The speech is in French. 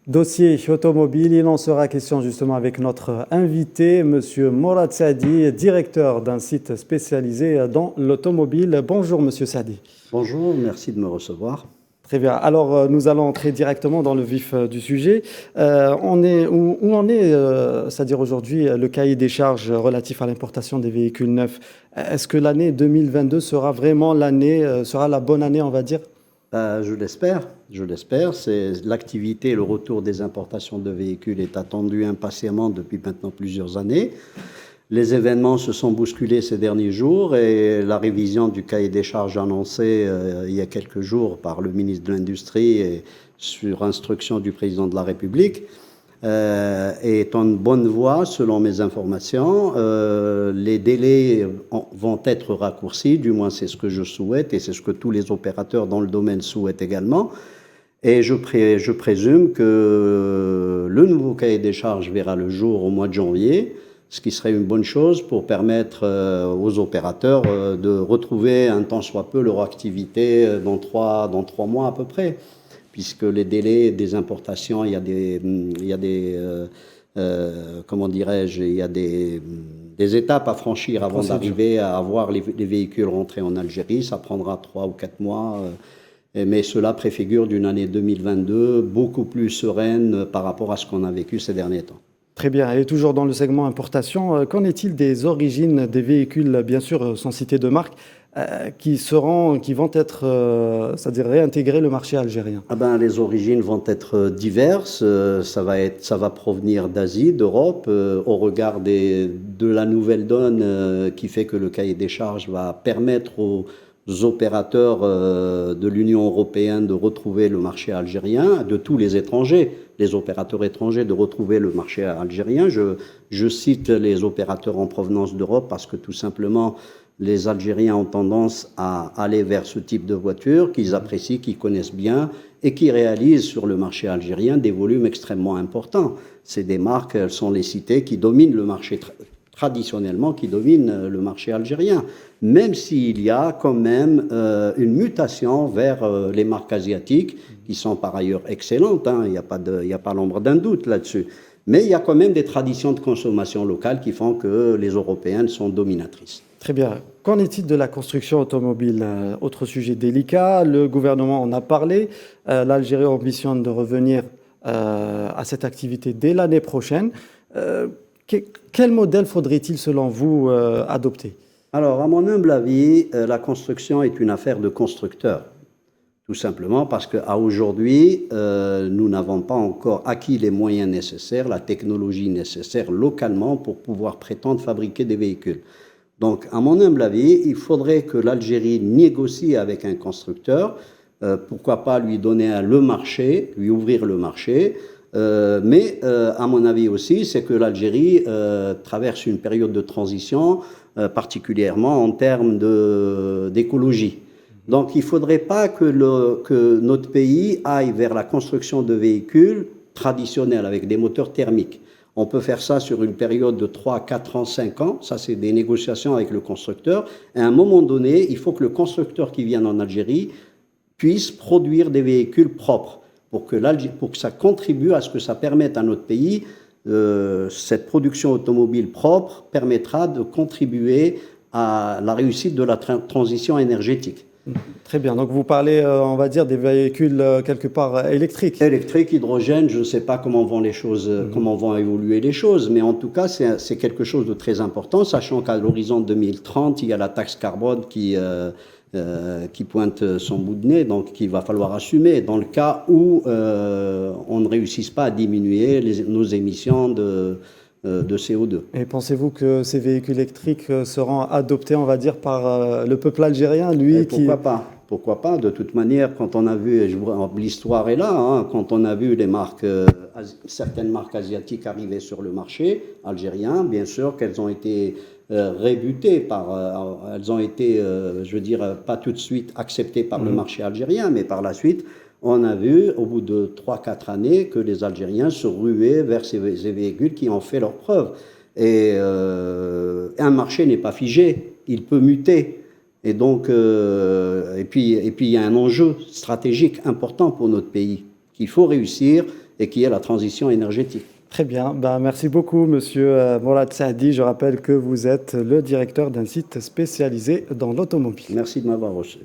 Dossier automobile, il en sera question justement avec notre invité, Monsieur Morad Saadi, directeur d'un site spécialisé dans l'automobile. Bonjour Monsieur Saadi. Bonjour, merci de me recevoir. Très bien. Alors, nous allons entrer directement dans le vif du sujet. Où en est, c'est-à-dire aujourd'hui, le cahier des charges relatif à l'importation des véhicules neufs? Est-ce que l'année 2022 sera vraiment sera la bonne année, on va dire? Je l'espère, je l'espère. L'activité, le retour des importations de véhicules est attendu impatiemment depuis maintenant plusieurs années. Les événements se sont bousculés ces derniers jours et la révision du cahier des charges annoncé il y a quelques jours par le ministre de l'Industrie et sur instruction du président de la République est en bonne voie selon mes informations. Les délais vont être raccourcis, du moins c'est ce que je souhaite et c'est ce que tous les opérateurs dans le domaine souhaitent également. Et je présume que le nouveau cahier des charges verra le jour au mois de janvier, ce qui serait une bonne chose pour permettre aux opérateurs de retrouver un tant soit peu leur activité dans trois mois à peu près, puisque les délais des importations, il y a des étapes à franchir avant d'arriver à avoir les véhicules rentrés en Algérie. Ça prendra 3 ou 4 mois. Mais cela préfigure d'une année 2022 beaucoup plus sereine par rapport à ce qu'on a vécu ces derniers temps. Très bien. Et toujours dans le segment importation, qu'en est-il des origines des véhicules, bien sûr, sans citer de marque, qui vont être, c'est-à-dire réintégrer le marché algérien? Les origines vont être diverses. Ça va provenir d'Asie, d'Europe, au regard de la nouvelle donne qui fait que le cahier des charges va permettre aux opérateurs de l'Union européenne de retrouver le marché algérien, de tous les étrangers, les opérateurs étrangers de retrouver le marché algérien. Je cite les opérateurs en provenance d'Europe parce que tout simplement les Algériens ont tendance à aller vers ce type de voitures qu'ils apprécient, qu'ils connaissent bien et qui réalisent sur le marché algérien des volumes extrêmement importants. C'est des marques, elles sont les cités, qui dominent le marché traditionnellement, qui dominent le marché algérien, même s'il y a quand même une mutation vers les marques asiatiques, qui sont par ailleurs excellentes, hein, il n'y a pas l'ombre d'un doute là-dessus. Mais il y a quand même des traditions de consommation locale qui font que les Européennes sont dominatrices. Très bien. Qu'en est-il de la construction automobile? Autre sujet délicat, le gouvernement en a parlé. L'Algérie ambitionne de revenir à cette activité dès l'année prochaine. Quel modèle faudrait-il, selon vous, adopter? Alors, à mon humble avis, la construction est une affaire de constructeurs. Tout simplement parce qu'à aujourd'hui, nous n'avons pas encore acquis les moyens nécessaires, la technologie nécessaire localement pour pouvoir prétendre fabriquer des véhicules. Donc, à mon humble avis, il faudrait que l'Algérie négocie avec un constructeur, pourquoi pas lui donner le marché, lui ouvrir le marché, mais à mon avis aussi, c'est que l'Algérie traverse une période de transition, particulièrement en termes d'écologie. Donc, il ne faudrait pas que notre pays aille vers la construction de véhicules traditionnels avec des moteurs thermiques. On peut faire ça sur une période de 3, 4 ans, 5 ans. Ça, c'est des négociations avec le constructeur. Et à un moment donné, il faut que le constructeur qui vient en Algérie puisse produire des véhicules propres pour que ça contribue à ce que ça permette à notre pays, cette production automobile propre permettra de contribuer à la réussite de la transition énergétique. Très bien. Donc, vous parlez, on va dire, des véhicules quelque part électriques. Électriques, hydrogène, je ne sais pas comment vont comment vont évoluer les choses, mais en tout cas, c'est quelque chose de très important, sachant qu'à l'horizon 2030, il y a la taxe carbone qui pointe son bout de nez, donc qu'il va falloir assumer dans le cas où on ne réussisse pas à diminuer nos émissions de CO2. Et pensez-vous que ces véhicules électriques seront adoptés, on va dire, par le peuple algérien, lui pourquoi pas? Pourquoi pas? De toute manière, quand on a vu, l'histoire est là, hein, quand on a vu certaines marques asiatiques arriver sur le marché algérien, bien sûr qu'elles ont été rébutées elles ont été, je veux dire, pas tout de suite acceptées par le marché algérien, mais par la suite, on a vu, au bout de 3-4 années, que les Algériens se ruaient vers ces véhicules qui ont fait leurs preuves. Et un marché n'est pas figé, il peut muter. Et donc, et puis il y a un enjeu stratégique important pour notre pays qu'il faut réussir. et qui est la transition énergétique. Très bien. Ben, merci beaucoup, Monsieur Mourad Saadi. Je rappelle que vous êtes le directeur d'un site spécialisé dans l'automobile. Merci de m'avoir reçu.